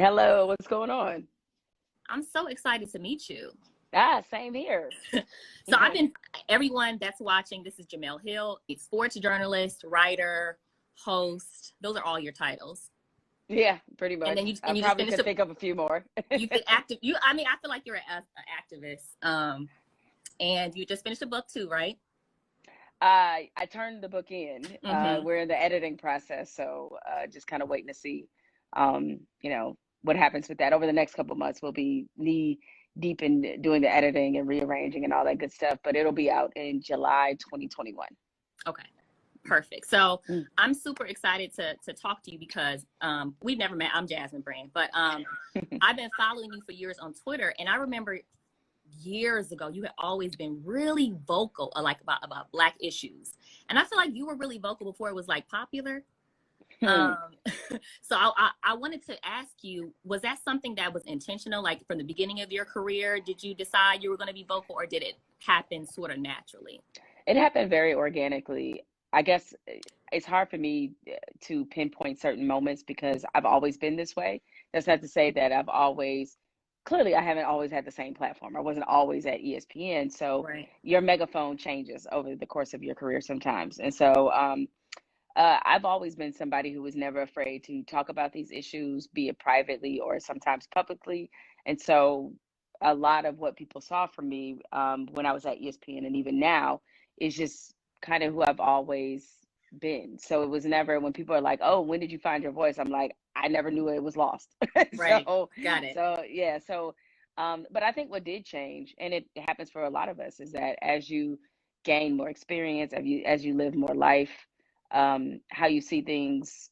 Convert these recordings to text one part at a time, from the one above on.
Hello, what's going on? I'm so excited to meet you. Same here. So everyone that's watching, this is Jemele Hill, a sports journalist, writer, host. Those are all your titles. Yeah, pretty And much. then you I just probably finished could think of a few more. you did active. I feel like you're an activist. And you just finished a book too, right? I turned the book in. Mm-hmm. We're in the editing process, so just kind of waiting to see, um, you know, what happens with that. Over the next couple of months, we'll be knee deep in doing the editing and rearranging and all that good stuff, but it'll be out in July 2021. Okay. Perfect. So Mm. I'm super excited to talk to you because we've never met. I'm Jasmine Brand, but I've been following you for years on Twitter, and I remember years ago you had always been really vocal like about Black issues, and I feel like you were really vocal before it was like popular. Hmm. um so I wanted to ask you, was that something that was intentional, like from the beginning of your career? Did you decide you were going to be vocal, or did it happen sort of naturally? It happened very organically. I guess it's hard for me to pinpoint certain moments because I've always been this way. That's not to say that clearly, I haven't always had the same platform. I wasn't always at ESPN. So Right. your megaphone changes over the course of your career sometimes. And so I've always been somebody who was never afraid to talk about these issues, be it privately or sometimes publicly. And so a lot of what people saw from me when I was at ESPN and even now is just kind of who I've always been. So it was never when people are like, "Oh, when did you find your voice?" I'm like, I never knew it was lost. Right. so, Got it. so yeah. But I think what did change, and it happens for a lot of us, is that as you gain more experience, as you live more life, how you see things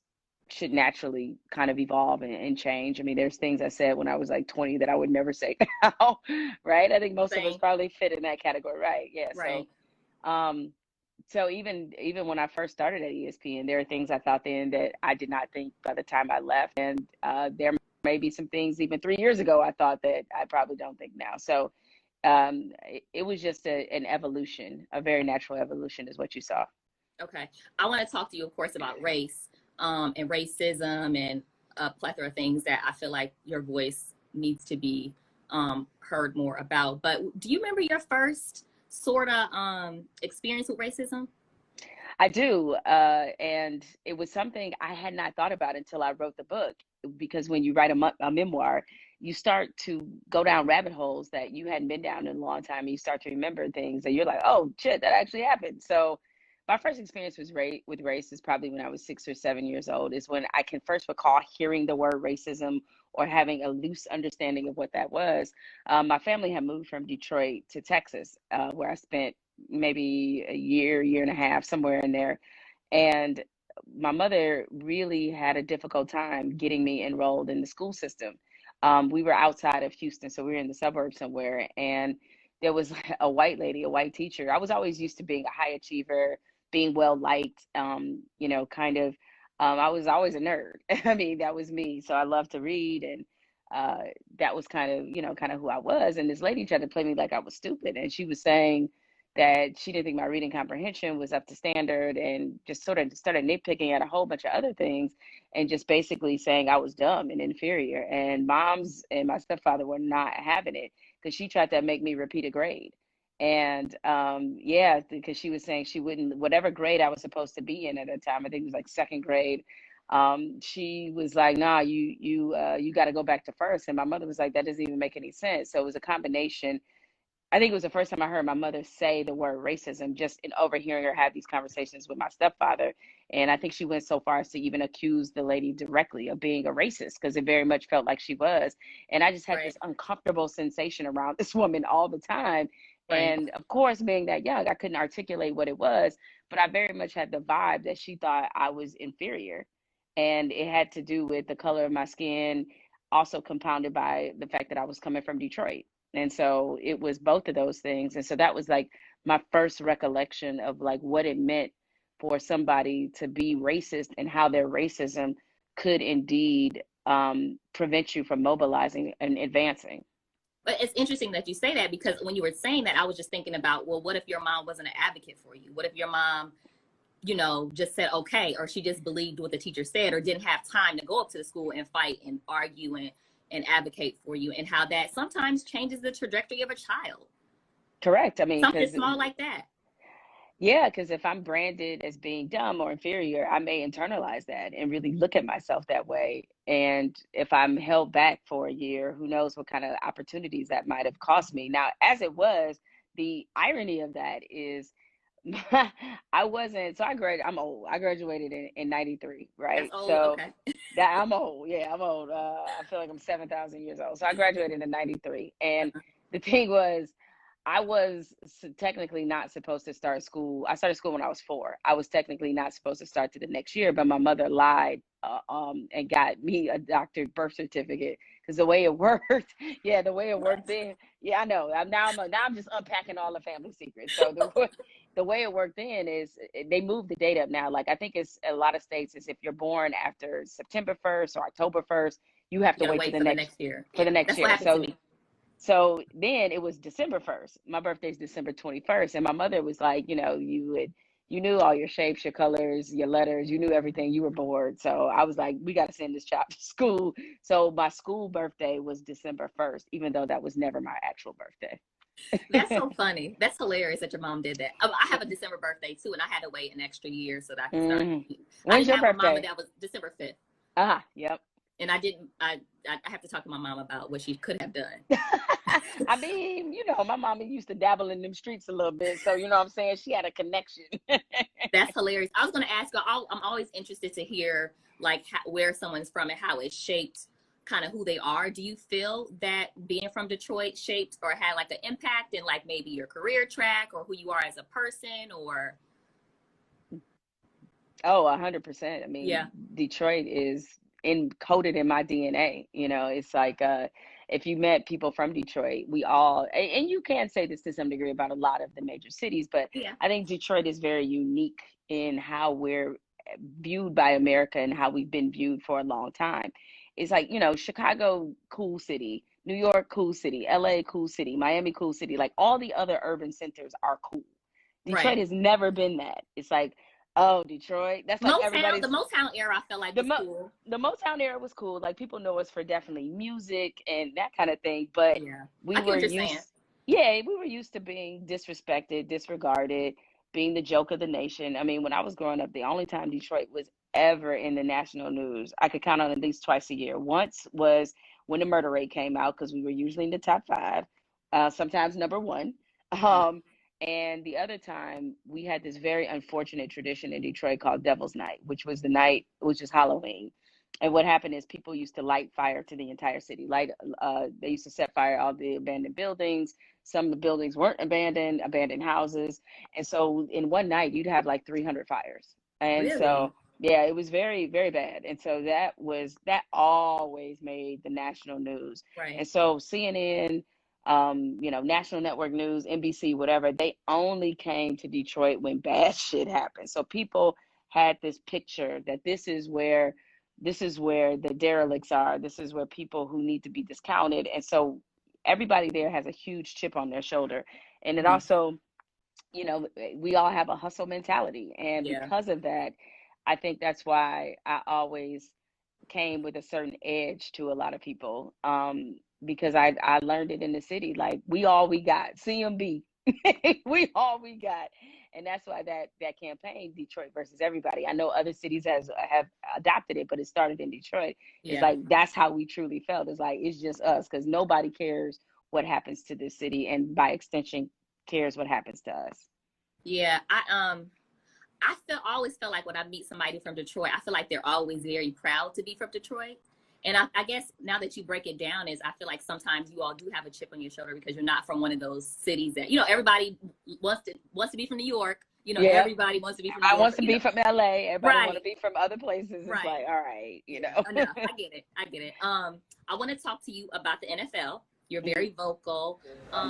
should naturally kind of evolve and change. I mean, there's things I said when I was like 20 that I would never say now, right? I think most of us Same. probably fit in that category, right? Yeah. Right. Um, so even when I first started at ESPN, there are things I thought then that I did not think by the time I left, and there may be some things even 3 years ago I thought that I probably don't think now. So it was just an evolution, a very natural evolution, is what you saw. Okay. I want to talk to you, of course, about race, and racism and a plethora of things that I feel like your voice needs to be heard more about. But do you remember your first sort of experience with racism? I do. And it was something I had not thought about until I wrote the book. Because when you write a memoir, you start to go down rabbit holes that you hadn't been down in a long time. And you start to remember things and you're like, oh, shit, that actually happened. So my first experience with race is probably when I was 6 or 7 years old, is when I can first recall hearing the word racism or having a loose understanding of what that was. My family had moved from Detroit to Texas, where I spent maybe a year and a half, somewhere in there. And my mother really had a difficult time getting me enrolled in the school system. We were outside of Houston, so we were in the suburbs somewhere, and there was a white lady, a white teacher. I was always used to being a high achiever, being well liked, kind of. I was always a nerd. I mean, that was me. So I loved to read, and that was kind of who I was. And this lady tried to play me like I was stupid, and she was saying that she didn't think my reading comprehension was up to standard, and just sort of started nitpicking at a whole bunch of other things, and just basically saying I was dumb and inferior. And moms and my stepfather were not having it because she tried to make me repeat a grade. And yeah, because she was saying she wouldn't, whatever grade I was supposed to be in at the time, I think it was like second grade. She was like, nah, you got to go back to first. And my mother was like, that doesn't even make any sense. So it was a combination. I think it was the first time I heard my mother say the word racism, just in overhearing her have these conversations with my stepfather. And I think she went so far as to even accuse the lady directly of being a racist, because it very much felt like she was. And I just had Right. this uncomfortable sensation around this woman all the time. Right. And of course, being that young, I couldn't articulate what it was, but I very much had the vibe that she thought I was inferior. And it had to do with the color of my skin, also compounded by the fact that I was coming from Detroit. And so it was both of those things. And so that was like my first recollection of like what it meant for somebody to be racist, and how their racism could indeed prevent you from mobilizing and advancing. But it's interesting that you say that, because when you were saying that, I was just thinking about, well, what if your mom wasn't an advocate for you? What if your mom you know, just said okay, or she just believed what the teacher said, or didn't have time to go up to the school and fight and argue and advocate for you, and how that sometimes changes the trajectory of a child. Correct. I mean, Something because small like that. yeah, because if I'm branded as being dumb or inferior, I may internalize that and really look at myself that way. And if I'm held back for a year, who knows what kind of opportunities that might have cost me. Now, as it was, the irony of that is I wasn't, so I'm old. I graduated in 93, That's right? old. So Okay. that I'm old. Yeah, I'm old. I feel like I'm 7,000 years old. So I graduated in 93. And the thing was, I was technically not supposed to start school. I started school when I was 4. I was technically not supposed to start to the next year, but my mother lied and got me a doctored birth certificate because the way it worked, yeah, the way it worked then, yeah, I know. Now I'm just unpacking all the family secrets. So the way it worked then is they moved the date up now. Like I think it's a lot of states is if you're born after September 1st or October 1st, you have You to gotta wait wait for the next year. for Yeah, the next that's what year. happened to So me. so then it was December 1st. My birthday's December 21st. And my mother was like, you knew all your shapes, your colors, your letters, you knew everything. You were bored. So I was like, we got to send this child to school. So my school birthday was December 1st, even though that was never my actual birthday. That's so funny. That's hilarious that your mom did that. I have a December birthday too, and I had to wait an extra year so that I could start. Hmm. I When's didn't your have a mama birthday? that was December 5th, Yep. and I didn't. I have to talk to my mom about what she could have done. I mean, my mama used to dabble in them streets a little bit. So, you know what I'm saying? She had a connection. That's hilarious. I was going to ask you. I'm always interested to hear like where someone's from and how it shaped kind of who they are. Do you feel that being from Detroit shaped or had like an impact in like maybe your career track or who you are as a person or? Oh, 100%. I mean, Yeah. Detroit is encoded in my DNA. It's like if you met people from Detroit, we all, and you can say this to some degree about a lot of the major cities, but Yeah. I think Detroit is very unique in how we're viewed by America and how we've been viewed for a long time. It's like, Chicago, cool city, New York, cool city, LA, cool city, Miami, cool city. Like all the other urban centers are cool. Detroit Right. has never been that. It's like, oh, Detroit. That's like Motown, the everybody's Motown era, I felt like the was Mo cool. the Motown era was cool. Like people know us for definitely music and that kind of thing. But Yeah. we I get were what you're saying. used, yeah, we were used to being disrespected, disregarded, being the joke of the nation. I mean, when I was growing up, the only time Detroit was ever in the national news, I could count on at least twice a year. Once was when the murder rate came out because we were usually in the top 5, sometimes number 1. Yeah. Um, and the other time, we had this very unfortunate tradition in Detroit called Devil's Night, which is Halloween. And what happened is people used to light fire to the entire city. They used to set fire all the abandoned buildings. Some of the buildings weren't abandoned houses. And so in one night, you'd have like 300 fires. And Really? so, yeah, it was very, very bad. And so that always made the national news. Right. And so CNN, National Network News, NBC, whatever, they only came to Detroit when bad shit happened. So people had this picture that this is where the derelicts are. This is where people who need to be discounted. And so everybody there has a huge chip on their shoulder. And it Mm-hmm. also, we all have a hustle mentality. And Yeah. because of that, I think that's why I always came with a certain edge to a lot of people. Because I learned it in the city. Like we all we got, CMB, we all we got, and that's why that campaign, Detroit versus everybody. I know other cities have adopted it, but it started in Detroit. It's Yeah. like that's how we truly felt. It's like it's just us because nobody cares what happens to this city, and by extension, cares what happens to us. Yeah. Always felt like when I meet somebody from Detroit, I feel like they're always very proud to be from Detroit. And I guess now that you break it down, is I feel like sometimes you all do have a chip on your shoulder because you're not from one of those cities that everybody wants to be from New York. Yeah, Everybody wants to be from New I York. wants to be from LA. Everybody want Right, to be from other places. It's right. like, all right, Yeah, enough. I get it. I get it. I want to talk to you about the NFL. You're very vocal.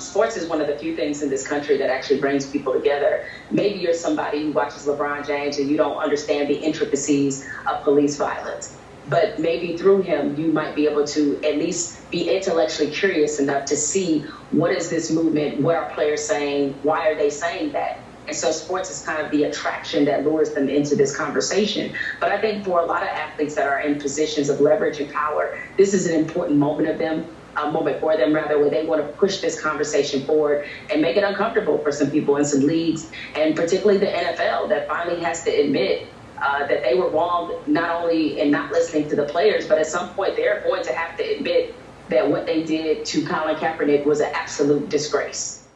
Sports is one of the few things in this country that actually brings people together. Maybe you're somebody who watches LeBron James and you don't understand the intricacies of police violence. But maybe through him, you might be able to at least be intellectually curious enough to see what is this movement, what are players saying, why are they saying that? And so sports is kind of the attraction that lures them into this conversation. But I think for a lot of athletes that are in positions of leverage and power, this is an important moment of them, a moment for them rather, where they want to push this conversation forward and make it uncomfortable for some people in some leagues, and particularly the NFL, that finally has to admit that they were wrong, not only in not listening to the players, but at some point they're going to have to admit that what they did to Colin Kaepernick was an absolute disgrace.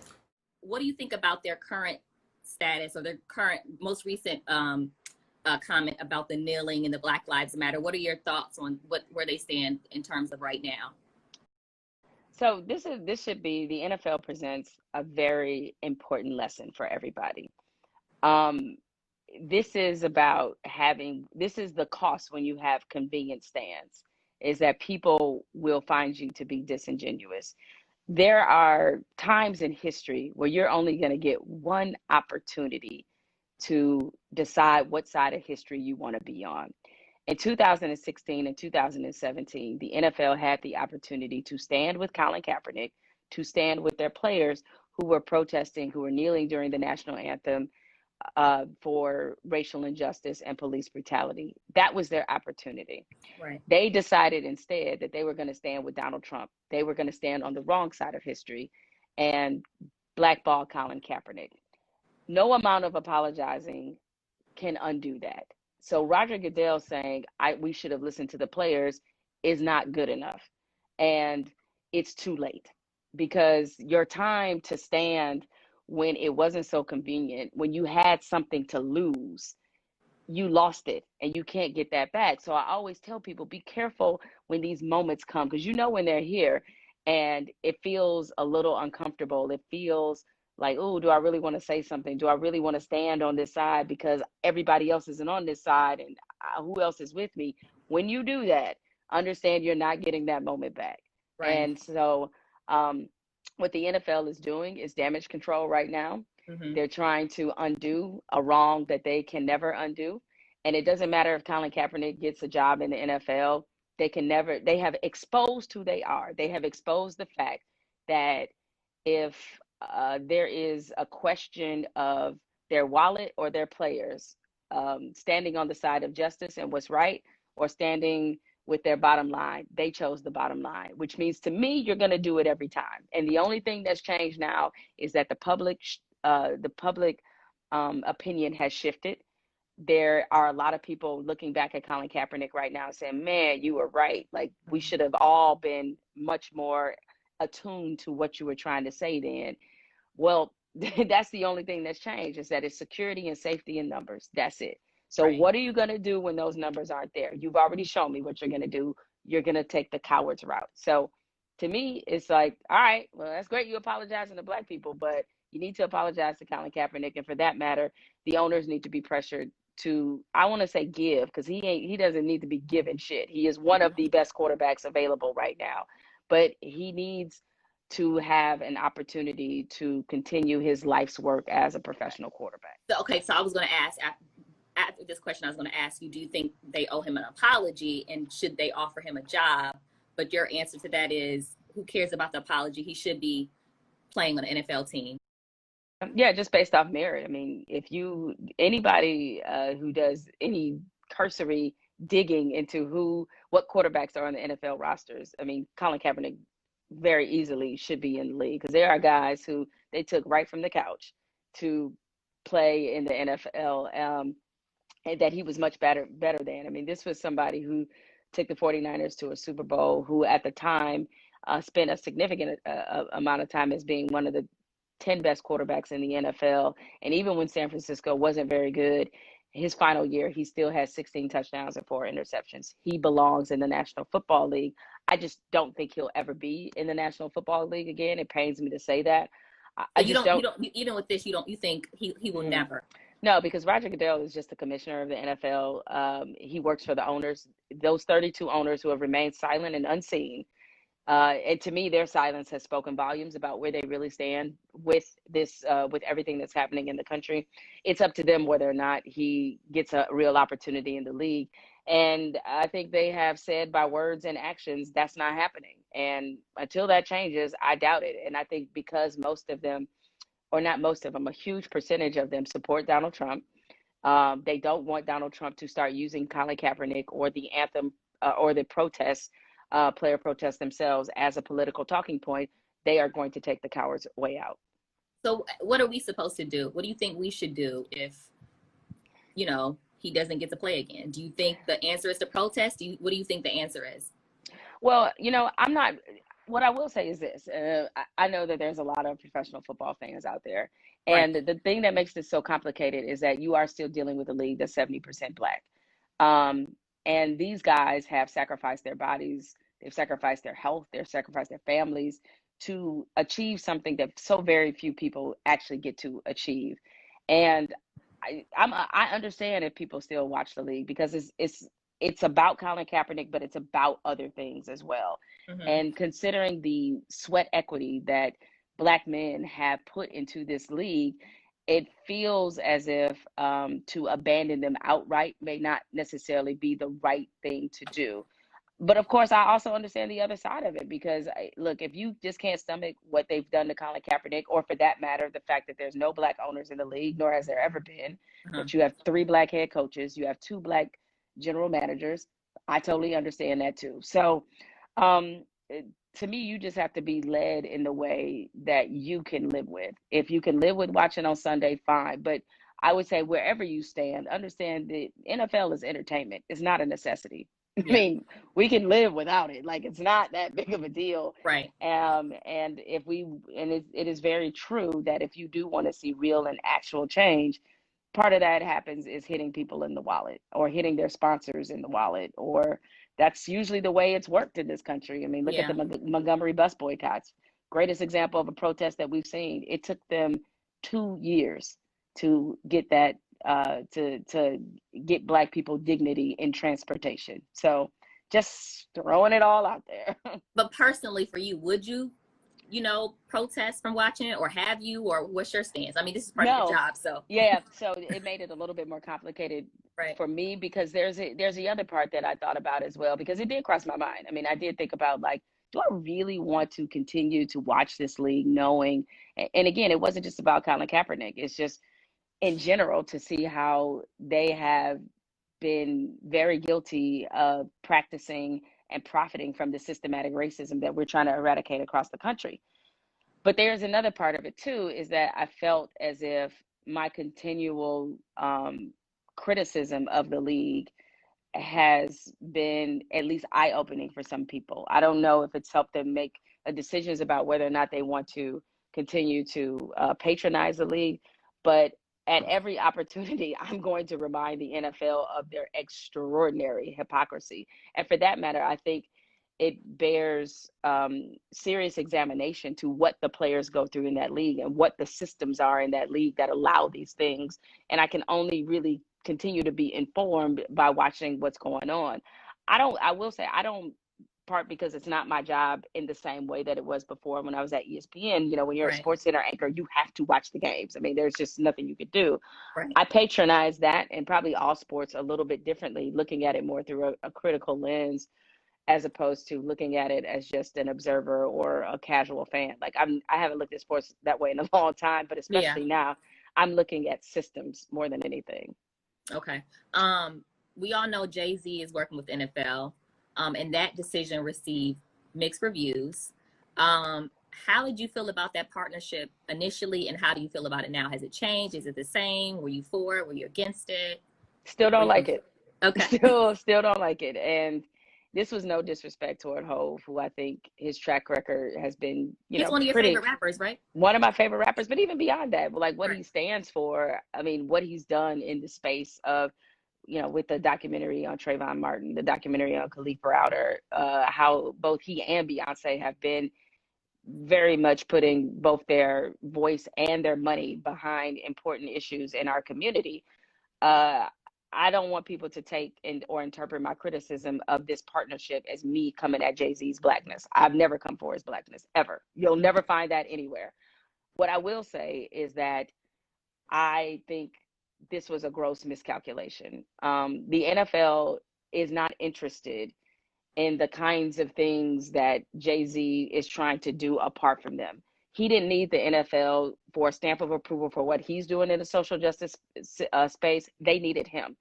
What do you think about their current status, or their current, most recent comment about the kneeling and the Black Lives Matter? What are your thoughts on where they stand in terms of right now? So this should be, the NFL presents a very important lesson for everybody. This is about this is the cost when you have convenient stands, is that people will find you to be disingenuous. There are times in history where you're only going to get one opportunity to decide what side of history you want to be on. In 2016 and 2017, the NFL had the opportunity to stand with Colin Kaepernick, to stand with their players who were protesting, who were kneeling during the national anthem, for racial injustice and police brutality. That was their opportunity. Right. They decided instead that they were going to stand with Donald Trump. They were going to stand on the wrong side of history and blackball Colin Kaepernick. No amount of apologizing can undo that. So Roger Goodell saying we should have listened to the players is not good enough. And it's too late, because your time to stand when it wasn't so convenient, when you had something to lose, you lost it and you can't get that back. So I always tell people, be careful when these moments come, because you know when they're here and it feels a little uncomfortable. It feels like, oh, do I really want to say something? Do I really want to stand on this side because everybody else isn't on this side, and who else is with me? When you do that, understand you're not getting that moment back. Right. And so what the NFL is doing is damage control right now. Mm-hmm. They're trying to undo a wrong that they can never undo. And it doesn't matter if Colin Kaepernick gets a job in the NFL. They have exposed who they are. They have exposed the fact that if there is a question of their wallet or their players, standing on the side of justice and what's right, or standing with their bottom line, they chose the bottom line, which means to me, you're going to do it every time. And the only thing that's changed now is that the public opinion has shifted. There are a lot of people looking back at Colin Kaepernick right now and saying, man, you were right. Like, we should have all been much more attuned to what you were trying to say then. Well, that's the only thing that's changed, is that it's security and safety in numbers. That's it. So Right. What are you going to do when those numbers aren't there? You've already shown me what you're going to do. You're going to take the coward's route. So to me, it's like, all right, well, that's great. You apologizing to Black people, but you need to apologize to Colin Kaepernick. And for that matter, the owners need to be pressured to, I want to say give, because he doesn't need to be given shit. He is one of the best quarterbacks available right now, but he needs to have an opportunity to continue his life's work as a professional quarterback. So, okay, so I was going to ask, after this question, I was going to ask you, do you think they owe him an apology, and should they offer him a job? But your answer to that is, who cares about the apology? He should be playing on an NFL team. Yeah, just based off merit. I mean, if anybody who does any cursory digging into what quarterbacks are on the NFL rosters, I mean, Colin Kaepernick very easily should be in the league, because there are guys who they took right from the couch to play in the NFL, and that he was much better than. I mean, this was somebody who took the 49ers to a Super Bowl, who at the time spent a significant amount of time as being one of the 10 best quarterbacks in the NFL. And even when San Francisco wasn't very good, his final year, he still had 16 touchdowns and 4 interceptions. He belongs in the National Football League. I just don't think he'll ever be in the National Football League again. It pains me to say that. So you don't, even with this, you think he will never? No, because Roger Goodell is just the commissioner of the NFL. He works for the owners, those 32 owners who have remained silent and unseen. And to me, their silence has spoken volumes about where they really stand with this, with everything that's happening in the country. It's up to them whether or not he gets a real opportunity in the league. And I think they have said by words and actions, that's not happening. And until that changes, I doubt it. And I think because most of them or not most of them, a huge percentage of them support Donald Trump. They don't want Donald Trump to start using Colin Kaepernick or the anthem or the protests, player protests themselves as a political talking point. They are going to take the coward's way out. So what are we supposed to do? What do you think we should do if, he doesn't get to play again? Do you think the answer is to protest? What do you think the answer is? Well, I'm not. What I will say is this: I know that there's a lot of professional football fans out there, Right. and the thing that makes this so complicated is that you are still dealing with a league that's 70% black, um, and these guys have sacrificed their bodies, they've sacrificed their health, they've sacrificed their families to achieve something that so very few people actually get to achieve, and I understand if people still watch the league because it's about Colin Kaepernick, but it's about other things as well. Mm-hmm. And considering the sweat equity that Black men have put into this league, it feels as if to abandon them outright may not necessarily be the right thing to do. But of course, I also understand the other side of it because, look, if you just can't stomach what they've done to Colin Kaepernick, or for that matter, the fact that there's no Black owners in the league, nor has there ever been, Uh-huh. that you have 3 Black head coaches, you have 2 Black general managers, I totally understand that too. So, um, to me, you just have to be led in the way that you can live with. If you can live with watching on Sunday, fine. But I would say wherever you stand, understand that NFL is entertainment. It's not a necessity. I Yeah. mean, we can live without it. Like it's not that big of a deal. Right. And it is very true that if you do want to see real and actual change, part of that happens is hitting people in the wallet or hitting their sponsors in the wallet, or that's usually the way it's worked in this country. I mean, look at Yeah. the Montgomery bus boycotts. Greatest example of a protest that we've seen. It took them 2 years to get that to get Black people dignity in transportation. So just throwing it all out there. But personally, for you, would you, protest from watching it, or have you, or what's your stance? I mean, this is part of your No, job, so. yeah. So it made it a little bit more complicated Right. for me because there's the other part that I thought about as well because it did cross my mind. I mean, I did think about like, do I really want to continue to watch this league knowing? And again, it wasn't just about Colin Kaepernick. It's just in general to see how they have been very guilty of practicing and profiting from the systematic racism that we're trying to eradicate across the country. But there's another part of it too, is that I felt as if my continual criticism of the league has been at least eye-opening for some people. I don't know if it's helped them make decisions about whether or not they want to continue to patronize the league, but at every opportunity, I'm going to remind the NFL of their extraordinary hypocrisy. And for that matter, I think it bears serious examination to what the players go through in that league and what the systems are in that league that allow these things. And I can only really continue to be informed by watching what's going on. I will say, I don't, part because it's not my job in the same way that it was before when I was at ESPN. When you're a Right. sports center anchor, you have to watch the games. I mean, there's just nothing you could do. Right. I patronize that and probably all sports a little bit differently, looking at it more through a critical lens as opposed to looking at it as just an observer or a casual fan. Like I haven't looked at sports that way in a long time, but Yeah. especially now, I'm looking at systems more than anything. Okay. We all know Jay-Z is working with the NFL, and that decision received mixed reviews. How did you feel about that partnership initially, and how do you feel about it now? Has it changed? Is it the same? Were you for it? Were you against it? Still don't like it. Okay. Still don't like it. And this was no disrespect toward Hove, who I think his track record has been, He's one of your favorite rappers, right? One of my favorite rappers, but even beyond that, like what Right. he stands for, I mean, what he's done in the space of, with the documentary on Trayvon Martin, the documentary on Khalif Browder, how both he and Beyonce have been very much putting both their voice and their money behind important issues in our community. Uh, I don't want people to take or interpret my criticism of this partnership as me coming at Jay-Z's blackness. I've never come for his blackness, ever. You'll never find that anywhere. What I will say is that I think this was a gross miscalculation. The NFL is not interested in the kinds of things that Jay-Z is trying to do apart from them. He didn't need the NFL for a stamp of approval for what he's doing in the social justice space. They needed him.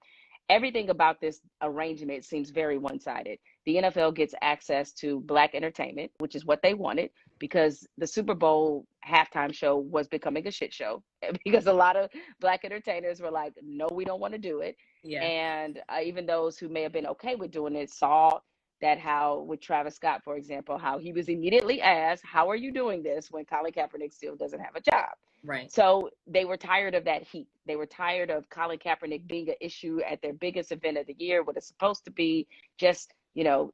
Everything about this arrangement seems very one-sided. The NFL gets access to Black entertainment, which is what they wanted, because the Super Bowl halftime show was becoming a shit show because a lot of Black entertainers were like, no, we don't want to do it. Yeah. And even those who may have been okay with doing it saw that, how with Travis Scott, for example, how he was immediately asked, how are you doing this when Colin Kaepernick still doesn't have a job? Right. So they were tired of that heat. They were tired of Colin Kaepernick being an issue at their biggest event of the year, what is supposed to be just,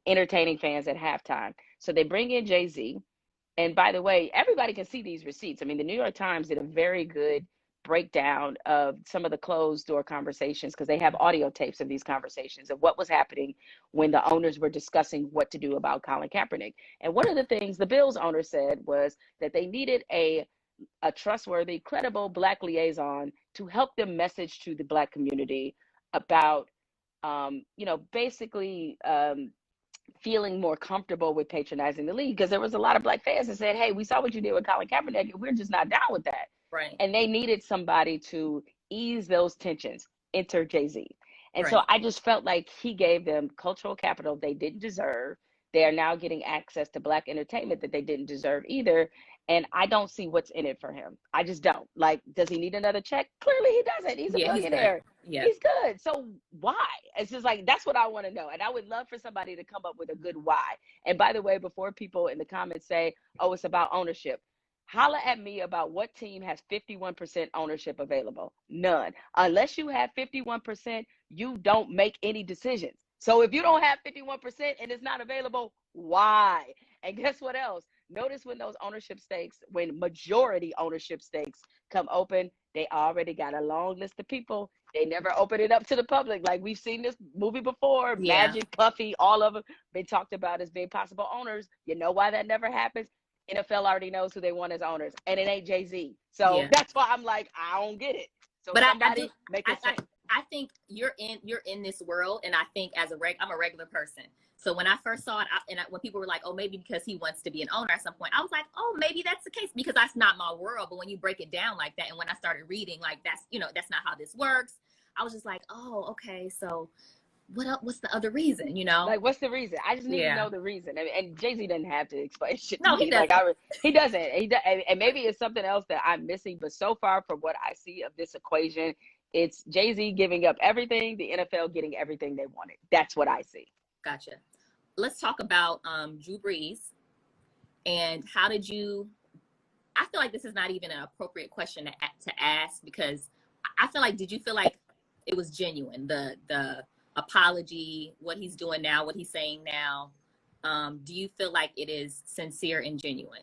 entertaining fans at halftime. So they bring in Jay-Z. And by the way, everybody can see these receipts. I mean, the New York Times did a very good breakdown of some of the closed door conversations, because they have audio tapes of these conversations of what was happening when the owners were discussing what to do about Colin Kaepernick. And one of the things the Bills owner said was that they needed a trustworthy, credible Black liaison to help them message to the Black community about, basically feeling more comfortable with patronizing the league, because there was a lot of Black fans that said, hey, we saw what you did with Colin Kaepernick, and we're just not down with that. Right. And they needed somebody to ease those tensions. Enter Jay-Z. And Right. so I just felt like he gave them cultural capital they didn't deserve. They are now getting access to Black entertainment that they didn't deserve either. And I don't see what's in it for him. I just don't. Like, does he need another check? Clearly he doesn't. He's a billionaire. He's good. So why? It's just like, that's what I want to know. And I would love for somebody to come up with a good why. And by the way, before people in the comments say, oh, it's about ownership, holla at me about what team has 51% ownership available. None. Unless you have 51%, you don't make any decisions. So if you don't have 51% and it's not available, why? And guess what else? Notice when those ownership stakes, when majority ownership stakes come open, they already got a long list of people. They never open it up to the public. Like we've seen this movie before, Magic, Puffy, all of them been talked about as being possible owners. You know why that never happens? NFL already knows who they want as owners, and it ain't Jay-Z. So that's why I'm like, I don't get it. So but somebody make it sense. I think you're in this world, and I think I'm a regular person. So when I first saw it, when people were like, oh, maybe because he wants to be an owner at some point, I was like, oh, maybe that's the case, because that's not my world. But when you break it down like that, and when I started reading, like that's not how this works, I was just like, oh, okay, so what else, what's the other reason, Like, what's the reason? I just need to know the reason. And Jay-Z doesn't have to explain shit to no, me. He doesn't. He doesn't. And maybe it's something else that I'm missing. But so far, from what I see of this equation, it's Jay-Z giving up everything, the NFL getting everything they wanted. That's what I see. Gotcha. Let's talk about Drew Brees. And how did you? I feel like this is not even an appropriate question to ask, because I feel like, did you feel like it was genuine? The apology, what he's doing now, what he's saying now, do you feel like it is sincere and genuine?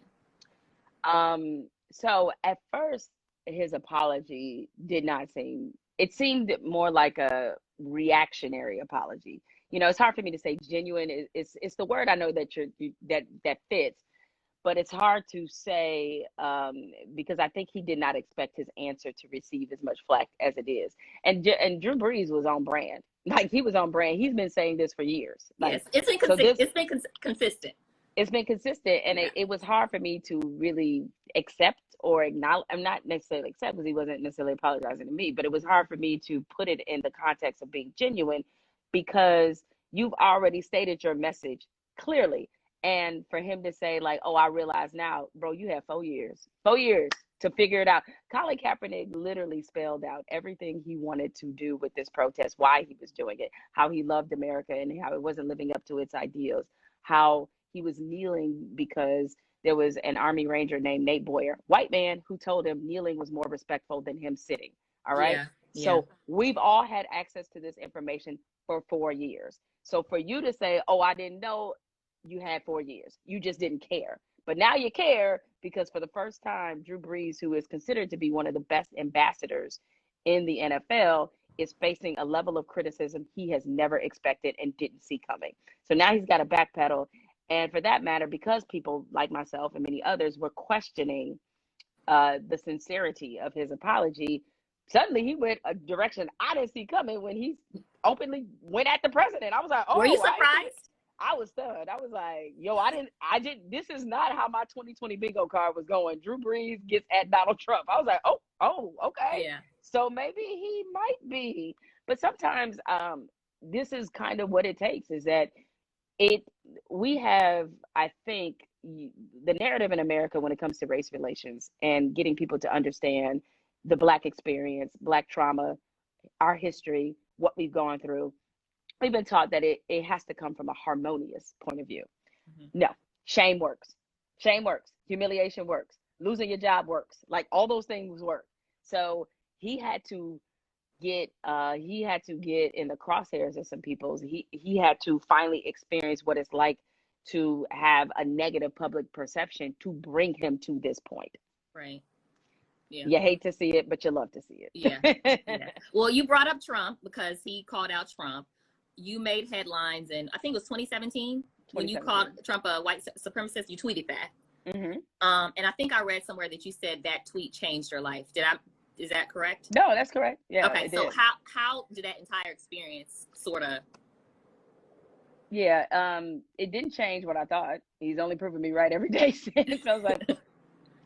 So at first, his apology did not seem, it seemed more like a reactionary apology. It's hard for me to say genuine. It's the word I know that fits, but it's hard to say because I think he did not expect his answer to receive as much flack as it is. And Drew Brees was on brand. Like, he was on brand. He's been saying this for years. Like, yes, it's been consistent. It's been consistent, and it was hard for me to really accept or acknowledge. I'm not necessarily accept, because he wasn't necessarily apologizing to me, but it was hard for me to put it in the context of being genuine, because you've already stated your message clearly. And for him to say, like, oh, I realize now, bro, you have 4 years to figure it out. Colin Kaepernick literally spelled out everything he wanted to do with this protest, why he was doing it, how he loved America and how it wasn't living up to its ideals, how he was kneeling because there was an Army Ranger named Nate Boyer, white man, who told him kneeling was more respectful than him sitting. All right. Yeah. So we've all had access to this information for 4 years. So for you to say, oh, I didn't know, you had 4 years, you just didn't care. But now you care, because for the first time, Drew Brees, who is considered to be one of the best ambassadors in the NFL, is facing a level of criticism he has never expected and didn't see coming. So now he's got to backpedal. And for that matter, because people like myself and many others were questioning the sincerity of his apology, suddenly he went a direction I didn't see coming when he openly went at the president. I was like, oh. Were you surprised? I was stunned. I was like, yo, this is not how my 2020 bingo card was going. Drew Brees gets at Donald Trump. I was like, oh, okay. Yeah. So maybe he might be. But sometimes this is kind of what it takes, is that it we have, I think, the narrative in America when it comes to race relations and getting people to understand the Black experience, Black trauma, our history, what we've gone through. We've been taught that it has to come from a harmonious point of view. Mm-hmm. No, shame works. Shame works. Humiliation works. Losing your job works. Like, all those things work. So he had to get in the crosshairs of some people's. He had to finally experience what it's like to have a negative public perception to bring him to this point. Right. Yeah. You hate to see it, but you love to see it. Yeah. Yeah. Well, you brought up Trump because he called out Trump. You made headlines in, I think it was 2017, when you called Trump a white supremacist. You tweeted that. Mm-hmm. And I think I read somewhere that you said that tweet changed your life. Is that correct? No, that's correct. Yeah. Okay. So how did that entire experience sort of? Yeah. It didn't change what I thought. He's only proven me right every day since. I was like,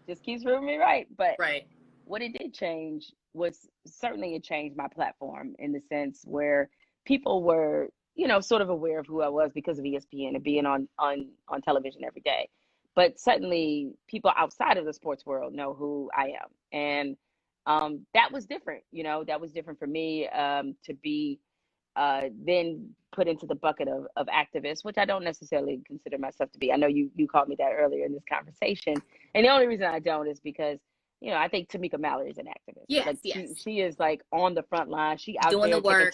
just keeps proving me right. But right. What it did change was, certainly it changed my platform, in the sense where people were, sort of aware of who I was because of ESPN and being on television every day. But suddenly people outside of the sports world know who I am. And that was different. That was different for me, to be then put into the bucket of activist, which I don't necessarily consider myself to be. I know you called me that earlier in this conversation. And the only reason I don't is because, I think Tamika Mallory is an activist. Yes, like yes. She is like on the front line. She out doing there the work,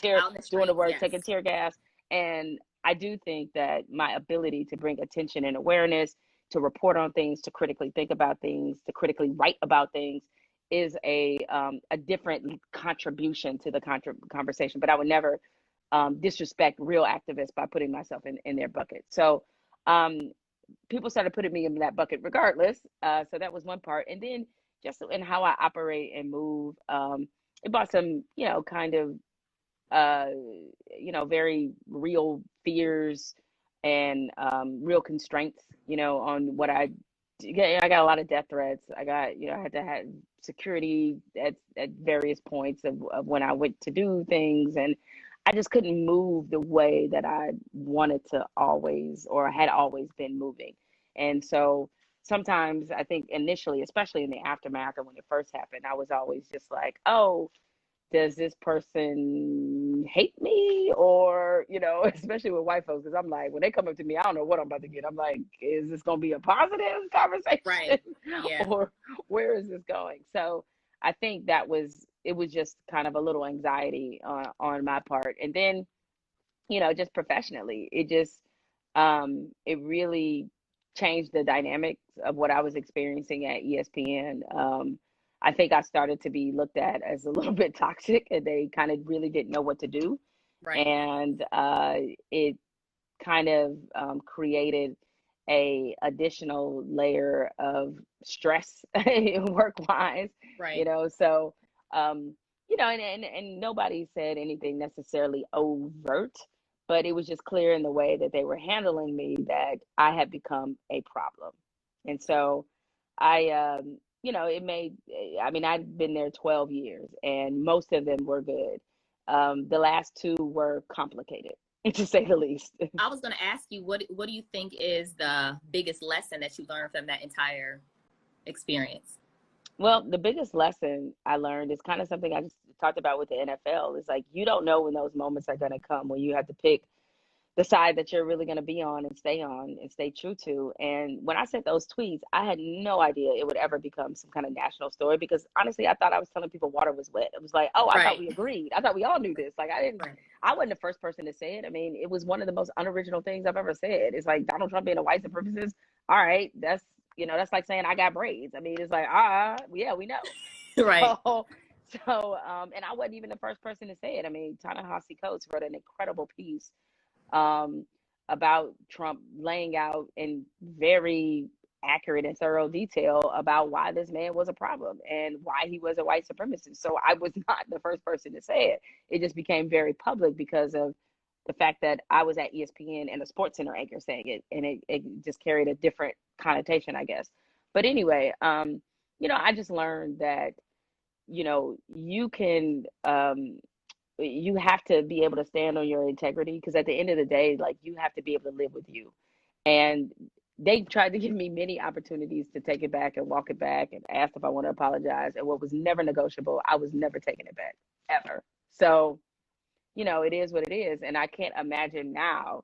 doing the work, yes. taking tear gas. And I do think that my ability to bring attention and awareness, to report on things, to critically think about things, to critically write about things, is a different contribution to the conversation. But I would never disrespect real activists by putting myself in their bucket. So people started putting me in that bucket regardless. So that was one part. And then just in how I operate and move, it brought some, kind of, very real fears and real constraints, on what I got a lot of death threats. I got, I had to have security at various points of when I went to do things. And I just couldn't move the way that I wanted to always, or had always been moving. And so sometimes I think initially, especially in the aftermath of when it first happened, I was always just like, oh, does this person hate me? Or, especially with white folks, because I'm like, when they come up to me, I don't know what I'm about to get. I'm like, is this going to be a positive conversation? Right. Yeah. Or where is this going? So I think it was just kind of a little anxiety on my part. And then, just professionally, it really changed the dynamics of what I was experiencing at ESPN. I think I started to be looked at as a little bit toxic, and they kind of really didn't know what to do. Right. And it kind of created a additional layer of stress work-wise. Right. So and nobody said anything necessarily overt, but it was just clear in the way that they were handling me that I had become a problem. And so I I'd been there 12 years, and most of them were good. The last two were complicated, to say the least. I was going to ask you, what do you think is the biggest lesson that you learned from that entire experience? Well, the biggest lesson I learned is kind of something I just talked about with the NFL. Is like, you don't know when those moments are going to come, when you have to pick the side that you're really going to be on and stay true to. And when I sent those tweets, I had no idea it would ever become some kind of national story, because honestly, I thought I was telling people water was wet. It was like, oh, I thought we agreed. I thought we all knew this. Like, I wasn't the first person to say it. I mean, it was one of the most unoriginal things I've ever said. It's like, Donald Trump being a white supremacist. All right, that's like saying I got braids. I mean, it's like, yeah, we know. Right. And I wasn't even the first person to say it. I mean, Ta-Nehisi Coates wrote an incredible piece about Trump, laying out in very accurate and thorough detail about why this man was a problem and why he was a white supremacist. So I was not the first person to say it. It just became very public because of the fact that I was at ESPN and a Sports Center anchor saying it, and it just carried a different connotation, I guess. But anyway, I just learned that, you can, you have to be able to stand on your integrity, because at the end of the day, like, you have to be able to live with you. And they tried to give me many opportunities to take it back and walk it back and asked if I want to apologize. And what was never negotiable, I was never taking it back, ever. So, it is what it is. And I can't imagine now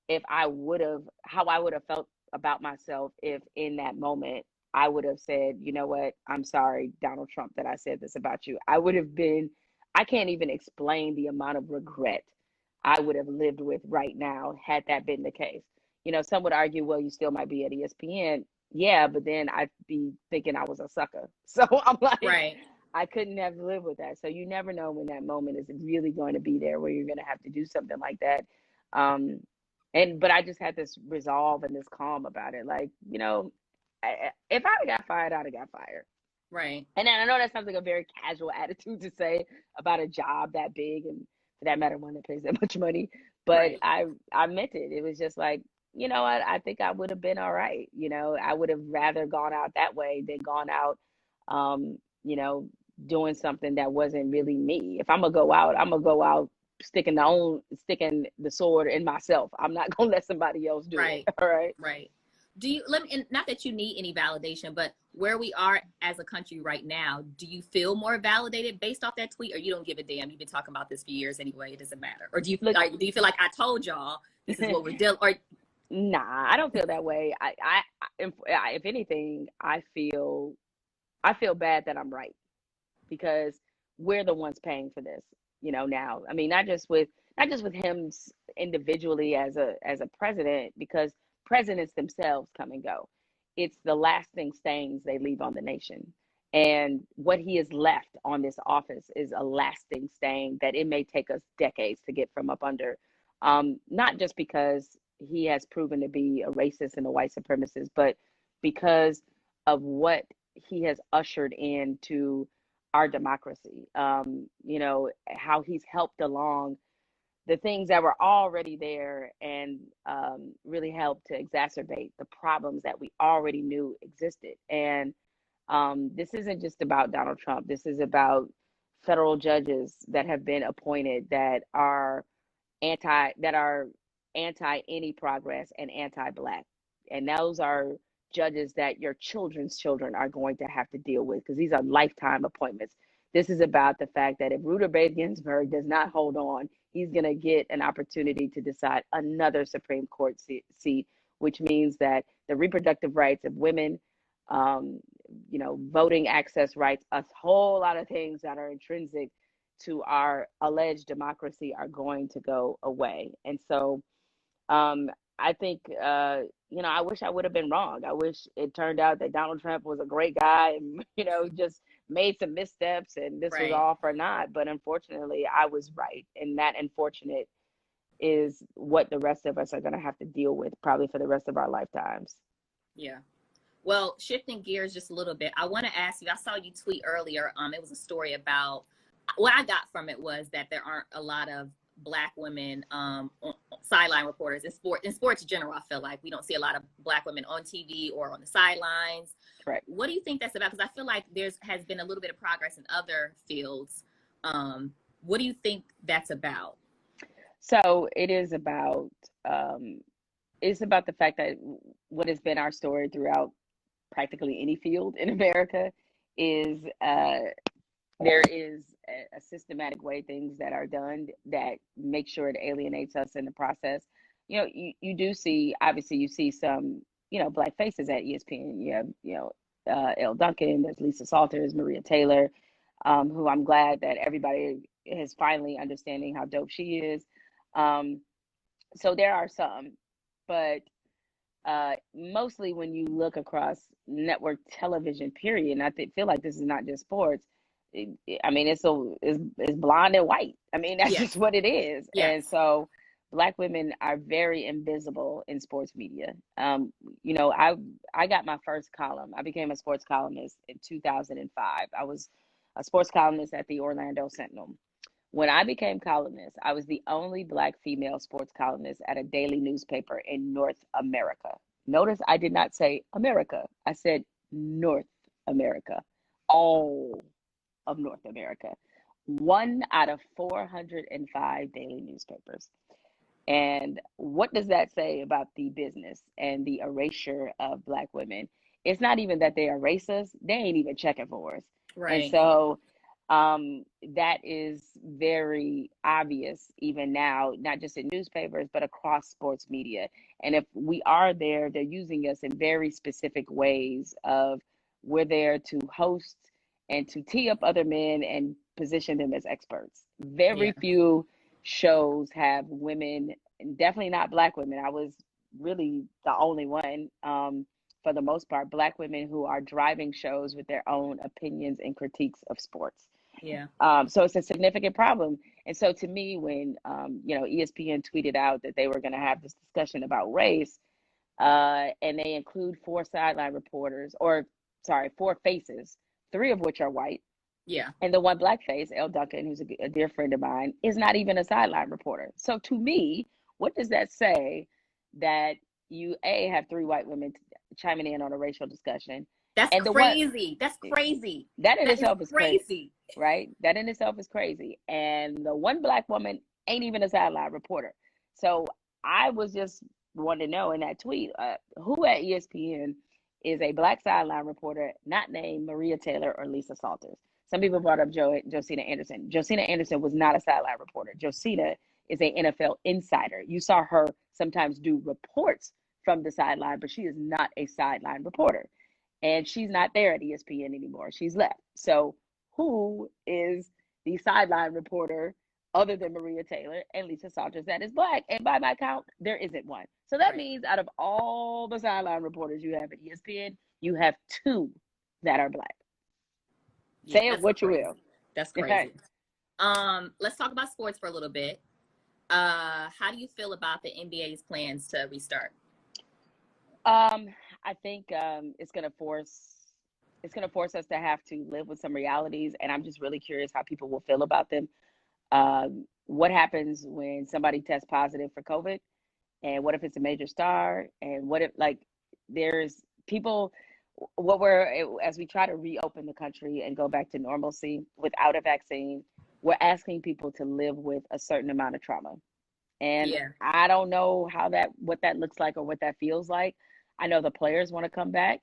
if how I would have felt about myself if in that moment I would have said, you know what, I'm sorry, Donald Trump, that I said this about you. I can't even explain the amount of regret I would have lived with right now had that been the case. Some would argue, well, you still might be at ESPN. Yeah, but then I'd be thinking I was a sucker. So I'm like, Right. I couldn't have lived with that. So you never know when that moment is really going to be there where you're going to have to do something like that. Um, but I just had this resolve and this calm about it. Like, if I'd have got fired, I'd have got fired. Right. And I know that sounds like a very casual attitude to say about a job that big, and for that matter, one that pays that much money. But Right. I meant it. It was just like, you know what? I think I would have been all right. I would have rather gone out that way than gone out, um, you know, doing something that wasn't really me. If I'm gonna go out, I'm gonna go out sticking the sword in myself. I'm not gonna let somebody else do it. Right. All right. Right. Do you let me, and not that you need any validation, but where we are as a country right now, do you feel more validated based off that tweet, or you don't give a damn? You've been talking about this for years anyway. It doesn't matter. Or Look, do you feel like I told y'all this is what we're dealing? Or nah, I don't feel that way. If anything, I feel bad that I'm right, because we're the ones paying for this, now. I mean, not just with him individually as a president, because presidents themselves come and go. It's the lasting stains they leave on the nation. And what he has left on this office is a lasting stain that it may take us decades to get from up under. Not just because he has proven to be a racist and a white supremacist, but because of what he has ushered into our democracy. How he's helped along the things that were already there, and really helped to exacerbate the problems that we already knew existed. And this isn't just about Donald Trump. This is about federal judges that have been appointed that are anti any progress and anti-black. And those are judges that your children's children are going to have to deal with, because these are lifetime appointments. This is about the fact that if Ruder Bader Ginsburg does not hold on, he's going to get an opportunity to decide another Supreme Court seat, which means that the reproductive rights of women, voting access rights, a whole lot of things that are intrinsic to our alleged democracy are going to go away. And so, um, I think, I wish I would have been wrong. I wish it turned out that Donald Trump was a great guy and, just made some missteps and this was right. all for naught. But unfortunately, I was right. And that unfortunate is what the rest of us are going to have to deal with probably for the rest of our lifetimes. Yeah. Well, shifting gears just a little bit, I want to ask you, I saw you tweet earlier. It was a story about, what I got from it was that there aren't a lot of Black women sideline reporters in sports in general. I feel like we don't see a lot of Black women on TV or on the sidelines. Correct. What do you think that's about? Because I feel like has been a little bit of progress in other fields. What do you think that's about? So it is about, it's about the fact that what has been our story throughout practically any field in America is, there is a systematic way things that are done that make sure it alienates us in the process. You do see, obviously, you see some, Black faces at ESPN. You have, Elle Duncan, there's Lisa Salters, Maria Taylor, who I'm glad that everybody is finally understanding how dope she is. So there are some, but mostly when you look across network television, period, and feel like this is not just sports. I mean, it's blonde and white. I mean, that's Yes. just what it is. Yes. And so Black women are very invisible in sports media. I got my first column. I became a sports columnist in 2005. I was a sports columnist at the Orlando Sentinel. When I became columnist, I was the only Black female sports columnist at a daily newspaper in North America. Notice I did not say America. I said North America, all of North America. One out of 405 daily newspapers. And what does that say about the business and the erasure of Black women? It's not even that they are racist, they ain't even checking for us. And Right. so that is very obvious even now, not just in newspapers, but across sports media. And if we are there, they're using us in very specific ways of we're there to host and to tee up other men and position them as experts. Yeah. Very few shows have women, and definitely not Black women. I was really the only one, for the most part, Black women who are driving shows with their own opinions and critiques of sports. Yeah. So it's a significant problem. And so to me, when ESPN tweeted out that they were going to have this discussion about race, and they include four sideline reporters, or sorry, four faces, three of which are white, Yeah. and the one black face, Elle Duncan, who's a dear friend of mine, is not even a sideline reporter. So to me, what does that say? That you have three white women chiming in on a racial discussion, That's and the one crazy. That's crazy. that in That is itself is crazy, crazy. right? That in itself is crazy. And the one black woman ain't even a sideline reporter. So I was just wanting to know in that tweet, who at ESPN is a black sideline reporter not named Maria Taylor or Lisa Salters? Some people brought up Josina Anderson. Josina Anderson was not a sideline reporter. Josina is a NFL insider. You saw her sometimes do reports from the sideline, but she is not a sideline reporter. And she's not there at ESPN anymore. She's left. So who is the sideline reporter other than Maria Taylor and Lisa Salters that is black? And by my count, there isn't one. So that Right. means out of all the sideline reporters you have at ESPN, you have two that are black. Yeah, Say it that's what you crazy. will. That's Okay. crazy. Let's talk about sports for a little bit. How do you feel about the NBA's plans to restart? I think it's gonna force us to have to live with some realities, and I'm just really curious how people will feel about them. What happens when somebody tests positive for COVID? And what if it's a major star? And what if, like, there's people, as we try to reopen the country and go back to normalcy without a vaccine, we're asking people to live with a certain amount of trauma. And Yeah. I don't know what that looks like or what that feels like. I know the players want to come back.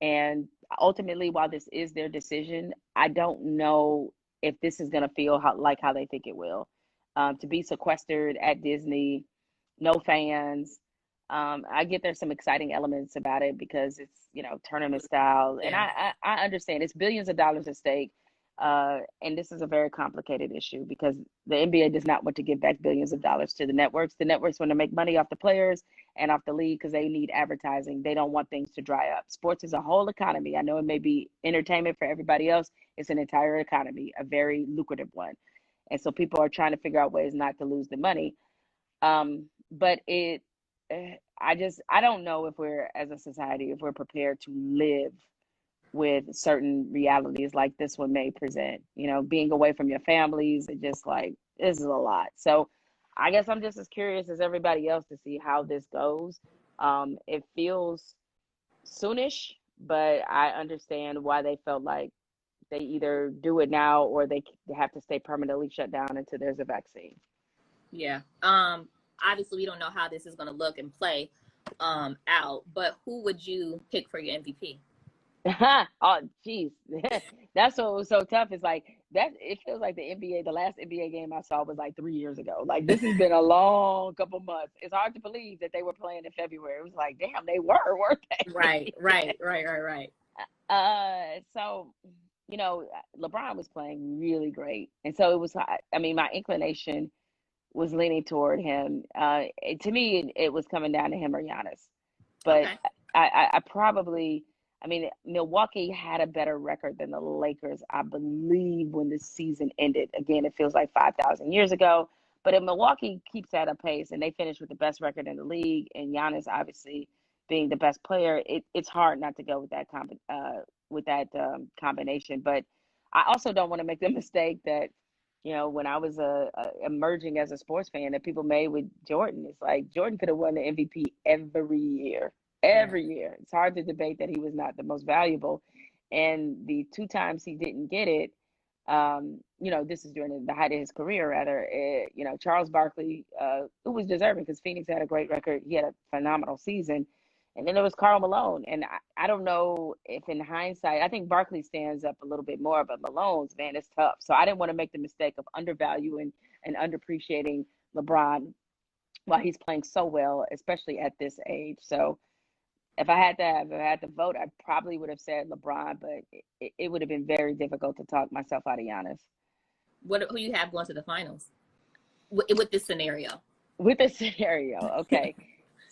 And ultimately, while this is their decision, I don't know if this is going to feel like how they think it will. To be sequestered at Disney, no fans. I get there's some exciting elements about it because it's tournament style, and Yeah. I understand it's billions of dollars at stake, and this is a very complicated issue because the NBA does not want to give back billions of dollars to the networks. The networks want to make money off the players and off the league because they need advertising. They don't want things to dry up. Sports is a whole economy. I know it may be entertainment for everybody else. It's an entire economy, a very lucrative one, and so people are trying to figure out ways not to lose the money. But I don't know if we're, as a society, if we're prepared to live with certain realities like this one may present. Being away from your families, it just like this is a lot. So I guess I'm just as curious as everybody else to see how this goes. It feels soonish, but I understand why they felt like they either do it now or they have to stay permanently shut down until there's a vaccine. Yeah. Obviously we don't know how this is going to look and play out, but who would you pick for your MVP? Oh, geez. That's what was so tough. It's like that. It feels like the last NBA game I saw was like 3 years ago. Like this has been a long couple months. It's hard to believe that they were playing in February. It was like, damn, they weren't they? Right. So, LeBron was playing really great. And so it was, I mean, my inclination was leaning toward him. To me, it was coming down to him or Giannis. But Okay. I probably, I mean, Milwaukee had a better record than the Lakers, I believe, when the season ended. Again, it feels like 5,000 years ago. But if Milwaukee keeps at a pace and they finish with the best record in the league, and Giannis obviously being the best player, it's hard not to go with that combination. But I also don't want to make the mistake that you know, when I was emerging as a sports fan that people made with Jordan. It's like Jordan could have won the MVP every year. Yeah. Every year. It's hard to debate that he was not the most valuable. And the two times he didn't get it, you know, this is during the height of his career, rather. You know, Charles Barkley, who was deserving because Phoenix had a great record. He had a phenomenal season. And then there was Karl Malone. And I don't know if in hindsight, I think Barkley stands up a little bit more, but Malone's, man, it's tough. So I didn't want to make the mistake of undervaluing and underappreciating LeBron while he's playing so well, especially at this age. So if I had to vote, I probably would have said LeBron, but it would have been very difficult to talk myself out of Giannis. Who you have going to the finals with this scenario? With this scenario, okay.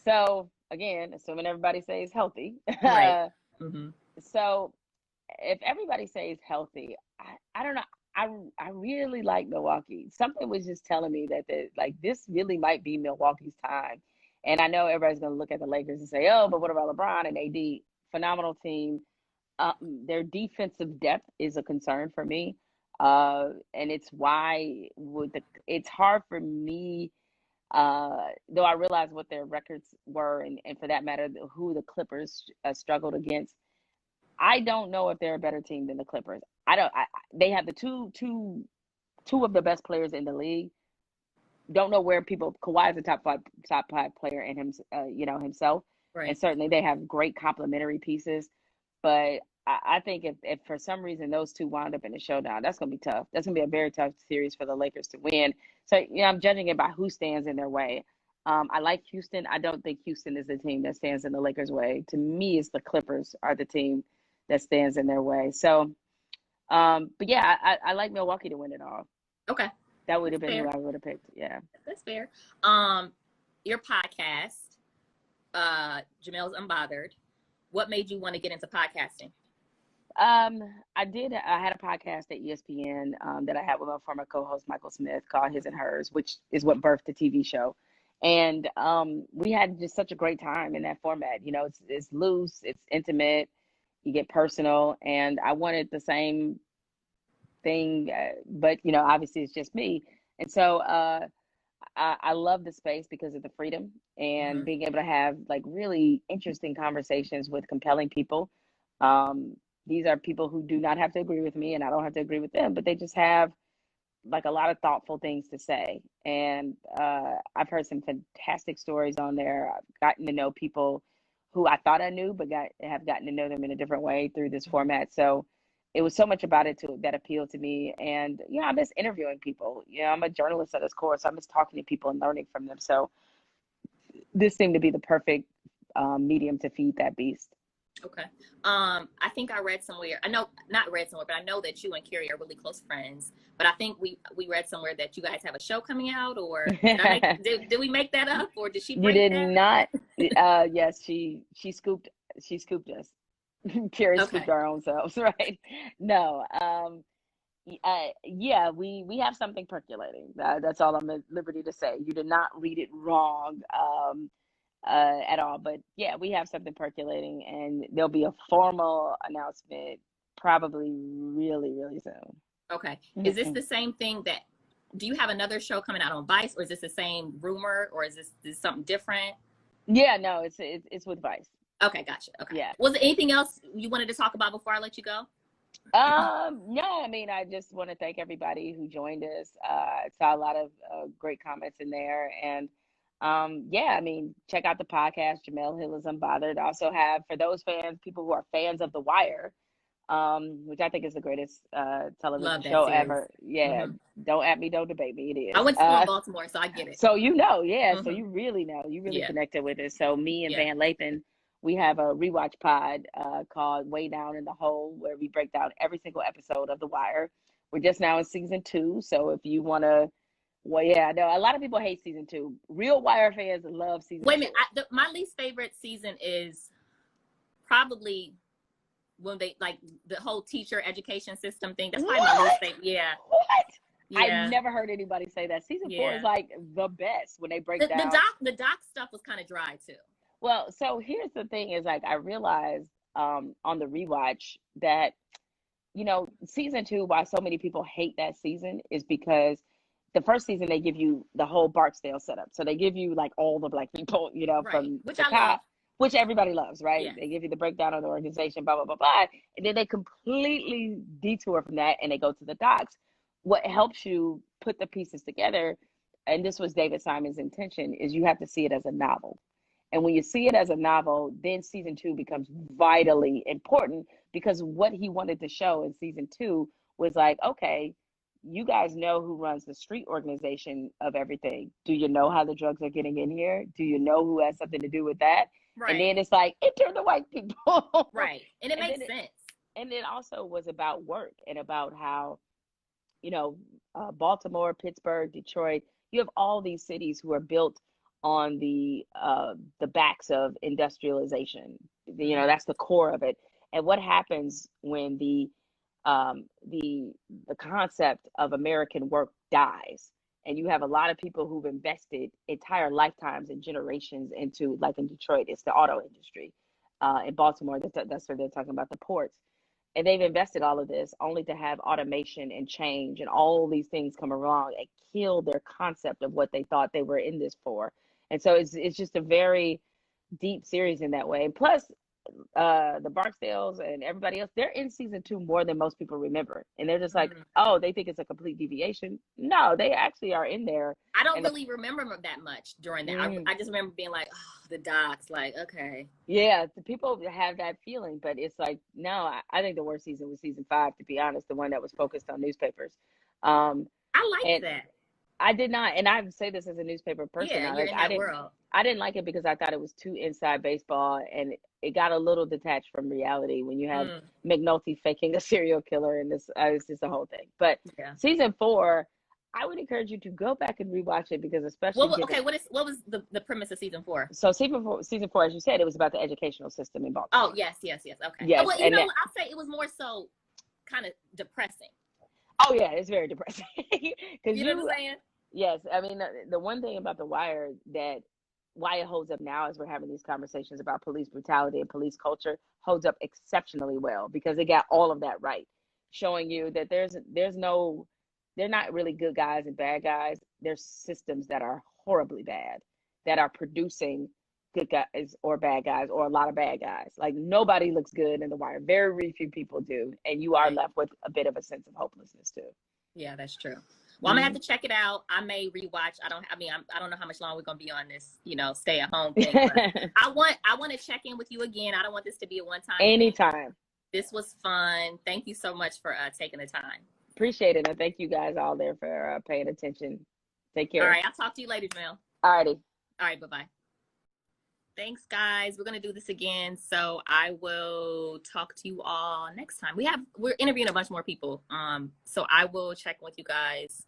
So again, assuming everybody stays healthy. Right. Mm-hmm. So if everybody stays healthy, I don't know. I really like Milwaukee. Something was just telling me that like this really might be Milwaukee's time. And I know everybody's going to look at the Lakers and say, "Oh, but what about LeBron and AD? Phenomenal team." Their defensive depth is a concern for me, and it's why it's hard for me. Though I realize what their records were, and for that matter, who the Clippers struggled against. I don't know if they're a better team than the Clippers. I don't. They have the two of the best players in the league. Don't know where people. Kawhi is a top five player in him. You know, himself, and Right. certainly they have great complementary pieces. But I think if for some reason those two wound up in a showdown, that's going to be tough. That's going to be a very tough series for the Lakers to win. So you know, I'm judging it by who stands in their way. I like Houston. I don't think Houston is the team that stands in the Lakers' way. To me, it's the Clippers are the team that stands in their way. So, but yeah, I like Milwaukee to win it all. Okay. That would have That's been fair. who I would have picked. Yeah. That's fair. Your podcast, Jemele's Unbothered. What made you want to get into podcasting? I did. I had a podcast at ESPN that I had with my former co-host Michael Smith called His and Hers, which is what birthed the TV show. And we had just such a great time in that format. You know, it's loose, it's intimate, you get personal, and I wanted the same thing, but you know, obviously it's just me. And so I love the space because of the freedom and Mm-hmm. being able to have like really interesting conversations with compelling people. Um, these are people who do not have to agree with me, and I don't have to agree with them, but they just have like a lot of thoughtful things to say. And I've heard some fantastic stories on there. I've gotten to know people who I thought I knew, but have gotten to know them in a different way through this format. So it was so much about it too that appealed to me. And yeah, I miss interviewing people. You know, I'm a journalist at its core, so I miss talking to people and learning from them. So this seemed to be the perfect medium to feed that beast. Okay. I think I read somewhere. I know not read somewhere, but I know that you and Carrie are really close friends. But I think we read somewhere that you guys have a show coming out, or did we make that up, or did she You break did that? not. Yes, she scooped us. Carrie Okay. scooped our own selves, right? No. Yeah, we have something percolating. That's all I'm at liberty to say. You did not read it wrong at all. But yeah, we have something percolating, and there'll be a formal announcement probably really, really soon. Okay. Is this the same thing that? Do you have another show coming out on Vice, or is this the same rumor, or is this something different? Yeah, no, it's with Vice. Okay, gotcha. Okay. Yeah. Was there anything else you wanted to talk about before I let you go? No, I mean, I just want to thank everybody who joined us. I saw a lot of great comments in there. And yeah, I mean, check out the podcast, Jemele Hill is Unbothered. I also have, for those fans, people who are fans of The Wire, which I think is the greatest television Love that show series. ever. Yeah, Mm-hmm. don't at me, don't debate me. It I is. went to school in Baltimore, so I get it. So you know, yeah. So Mm-hmm. you really know, you really Yeah. connected with it. So me and Yeah. Van Lathan, we have a rewatch pod called Way Down in the Hole, where we break down every single episode of The Wire. We're just now in season 2, so if you want to, well, yeah, I know a lot of people hate season 2. Real Wire fans love season Wait a 2. minute. My least favorite season is probably when they like the whole teacher education system thing. That's probably my least favorite. Yeah. What? Yeah. I've never heard anybody say that. Season 4 is like the best when they break down. The doc stuff was kind of dry too. Well, so here's the thing: is like I realized on the rewatch that you know, season 2, why so many people hate that season is because the first season they give you the whole Barksdale setup. So they give you like all the black people, you know, Right. from Which the I love. cop, which everybody loves, right? Yeah. They give you the breakdown of the organization, blah, blah, blah, blah. And then they completely detour from that and they go to the docs. What helps you put the pieces together, and this was David Simon's intention, is you have to see it as a novel. And when you see it as a novel, then season 2 becomes vitally important, because what he wanted to show in season 2 was like, okay, you guys know who runs the street organization of everything. Do you know how the drugs are getting in here? Do you know who has something to do with that? And Right. then it's like, enter the white people. Right. And it And makes then sense. and it also was about work and about how, you know, Baltimore, Pittsburgh, Detroit, you have all these cities who are built on the backs of industrialization. You know, that's the core of it. And what happens when um, the the concept of American work dies, and you have a lot of people who've invested entire lifetimes and generations into, like in Detroit, it's the auto industry. In Baltimore, that's where they're talking about the ports, and they've invested all of this only to have automation and change and all these things come along and kill their concept of what they thought they were in this for. And so it's just a very deep series in that way. And plus, the Barksdales and everybody else, they're in season 2 more than most people remember, and they're just like, Mm. oh, they think it's a complete deviation. No, they actually are in there. I don't And really remember that much during that. mm, I just remember being like, oh, the docs, like, okay. yeah, the people have that feeling, but it's like, no, I think the worst season was season 5, to be honest, the one that was focused on newspapers. um I liked and that. I did not, and I say this as a newspaper person. Yeah, I you're like, in that world. I didn't like it because I thought it was too inside baseball, and it got a little detached from reality when you have Mm, McNulty faking a serial killer, and this it's just a whole thing. But yeah. season 4, I would encourage you to go back and rewatch it, because especially given, Okay, what was the premise of season 4? so season 4, as you said, it was about the educational system in Baltimore. Oh, yes. Okay. Yes, Well, you and know, I'll say it was more so kind of depressing. oh yeah, it's very depressing because You know what I'm saying? yes, I mean, the one thing about The Wire, that why it holds up now as we're having these conversations about police brutality and police culture, holds up exceptionally well because it got all of that right, showing you that there's no, they're not really good guys and bad guys. There's systems that are horribly bad, that are producing good guys or bad guys, or a lot of bad guys. Like, nobody looks good in The Wire. Very few people do, and you are Right. left with a bit of a sense of hopelessness too. Yeah, that's true. Well, I'm gonna have to check it out. I may rewatch. I don't know how much longer we're gonna be on this, stay at home thing. But I want to check in with you again. I don't want this to be a one-time thing. Anytime. This was fun. Thank you so much for taking the time. Appreciate it. And thank you guys all there for paying attention. Take care. All right, I'll talk to you later, Jemele. Alrighty. All right, bye-bye. Thanks, guys. We're gonna do this again, so I will talk to you all next time. We're interviewing a bunch more people, so I will check with you guys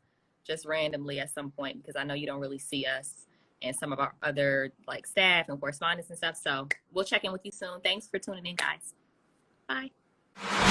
just randomly at some point, because I know you don't really see us and some of our other like staff and correspondents and stuff. So we'll check in with you soon. Thanks for tuning in, guys. Bye.